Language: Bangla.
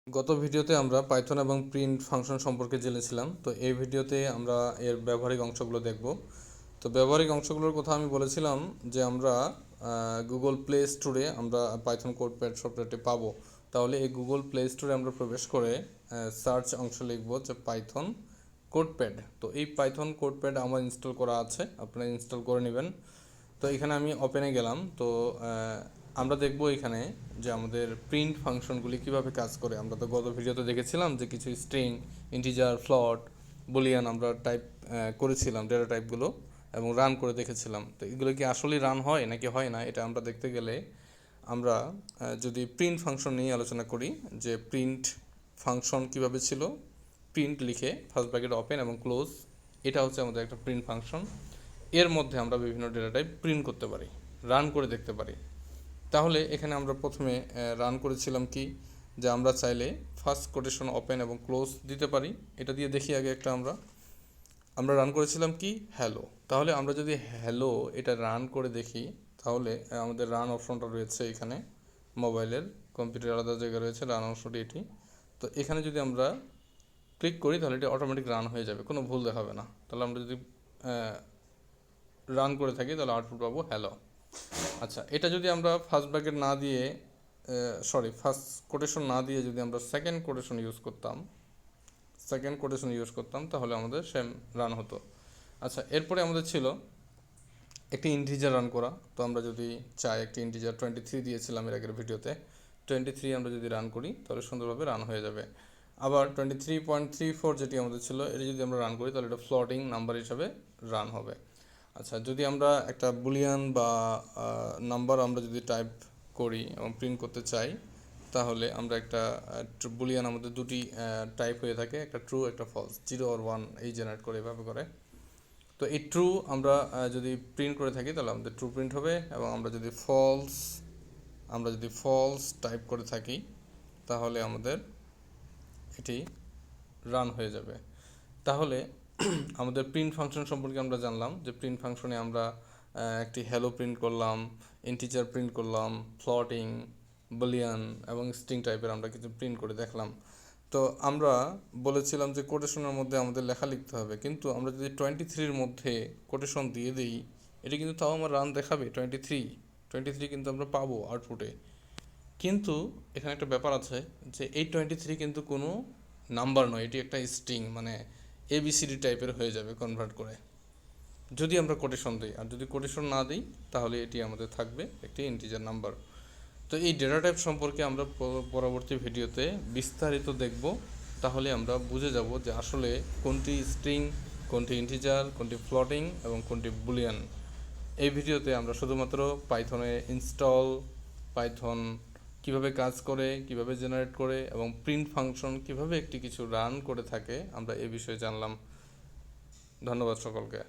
গত ভিডিওতে আমরা পাইথন এবং প্রিন্ট ফাংশন সম্পর্কে জেনেছিলাম। তো এই ভিডিওতে আমরা এর ব্যবহারিক অংশগুলো দেখব। তো ব্যবহারিক অংশগুলোর কথা আমি বলেছিলাম যে আমরা গুগল প্লে স্টোরে আমরা পাইথন কোডপ্যাড সফটওয়্যারটি পাবো। তাহলে এই গুগল প্লে স্টোরে আমরা প্রবেশ করে সার্চ অংশ লিখব যে পাইথন কোডপ্যাড। তো এই পাইথন কোডপ্যাড আমার ইনস্টল করা আছে, আপনারা ইনস্টল করে নেবেন। তো এখানে আমি ওপেনে গেলাম। তো আমরা দেখব এখানে যে আমাদের প্রিন্ট ফাংশনগুলি কিভাবে কাজ করে। আমরা তো গত ভিডিওতে দেখেছিলাম যে কিছু স্ট্রিং, ইন্টিজার, ফ্লট, বুলিয়ান আমরা টাইপ করেছিলাম ডেটা টাইপগুলো এবং রান করে দেখেছিলাম। তো এগুলো কি আসলেই রান হয় নাকি হয় না, এটা আমরা দেখতে গেলে আমরা যদি প্রিন্ট ফাংশন নিয়ে আলোচনা করি যে প্রিন্ট ফাংশন কিভাবে ছিল। প্রিন্ট লিখে ফার্স্ট ব্র্যাকেট ওপেন এবং ক্লোজ, এটা হচ্ছে আমাদের একটা প্রিন্ট ফাংশন। এর মধ্যে আমরা বিভিন্ন ডেটা টাইপ প্রিন্ট করতে পারি, রান করে দেখতে পারি। তাহলে এখানে আমরা প্রথমে রান করেছিলাম কি, যে আমরা চাইলে ফার্স্ট কোটেশন ওপেন এবং ক্লোজ দিতে পারি। এটা দিয়ে দেখি আগে একটা আমরা রান করেছিলাম কি হ্যালো। তাহলে আমরা যদি হ্যালো এটা রান করে দেখি, তাহলে আমাদের রান অপশনটা রয়েছে এখানে, মোবাইলের কম্পিউটার আলাদা জায়গায় রয়েছে রান অপশনটি এটি। তো এখানে যদি আমরা ক্লিক করি তাহলে এটা অটোমেটিক রান হয়ে যাবে, কোনো ভুল দেখাবে না। তাহলে আমরা যদি রান করে থাকি তাহলে আউটপুট পাবো হ্যালো। আচ্ছা, এটা যদি আমরা ফার্স্ট ব্র্যাকেট না দিয়ে ফার্স্ট কোটেশন না দিয়ে যদি আমরা সেকেন্ড কোটেশন ইউজ করতাম তাহলে আমাদের সেম রান হতো। আচ্ছা, এরপরে আমাদের ছিল একটি ইন্টিজার রান করা। তো আমরা যদি চাই একটি ইন্টিজার 23 দিয়েছিলাম এর আগের ভিডিওতে, 23 আমরা যদি রান করি তাহলে সুন্দরভাবে রান হয়ে যাবে। আবার 23.34 যেটি আমাদের ছিল, এটা যদি আমরা রান করি তাহলে এটা ফ্লোটিং নাম্বার হিসাবে রান হবে। আচ্ছা, যদি আমরা একটা বুলিয়ান বা নাম্বার আমরা যদি টাইপ করি এবং প্রিন্ট করতে চাই, তাহলে আমরা একটা বুলিয়ান আমাদের দুটি টাইপ হয়ে থাকে, একটা ট্রু একটা ফলস, 0 আর 1 এই জেনারেট করে এভাবে করে। তো এই ট্রু আমরা যদি প্রিন্ট করে থাকি তাহলে আমাদের ট্রু প্রিন্ট হবে, এবং আমরা যদি ফলস টাইপ করে থাকি তাহলে আমাদের এটি রান হয়ে যাবে। তাহলে আমাদের প্রিন্ট ফাংশন সম্পর্কে আমরা জানলাম যে প্রিন্ট ফাংশনে আমরা একটি হ্যালো প্রিন্ট করলাম, ইন্টিজার প্রিন্ট করলাম, ফ্লোটিং, বুলিয়ান এবং স্ট্রিং টাইপের আমরা কিছু প্রিন্ট করে দেখলাম। তো আমরা বলেছিলাম যে কোটেশনের মধ্যে আমাদের লেখা লিখতে হবে, কিন্তু আমরা যদি 23-র মধ্যে কোটেশন দিয়ে দিই, এটি কিন্তু তাও আমার রান দেখাবে 23 কিন্তু আমরা পাবো আউটপুটে। কিন্তু এখানে একটা ব্যাপার আছে যে এই 23 কিন্তু কোনো নাম্বার নয়, এটি একটা স্ট্রিং, মানে এবিসিডি টাইপের হয়ে যাবে কনভার্ট করে যদি আমরা কোটেশন দিই। আর যদি কোটেশন না দিই তাহলে এটি আমাদের থাকবে একটি ইন্টিজার নাম্বার। তো এই ডেটা টাইপ সম্পর্কে আমরা পরবর্তী ভিডিওতে বিস্তারিত দেখব। তাহলে আমরা বুঝে যাব যে আসলে কোনটি স্ট্রিং, কোনটি ইন্টিজার, কোনটি ফ্লোটিং এবং কোনটি বুলিয়ান। এই ভিডিওতে আমরা শুধুমাত্র পাইথনে ইনস্টল, পাইথন কিভাবে কাজ করে, কিভাবে জেনারেট করে এবং প্রিন্ট ফাংশন কিভাবে একটি কিছু রান করে থাকে আমরা এই বিষয়ে জানলাম। ধন্যবাদ সকলকে।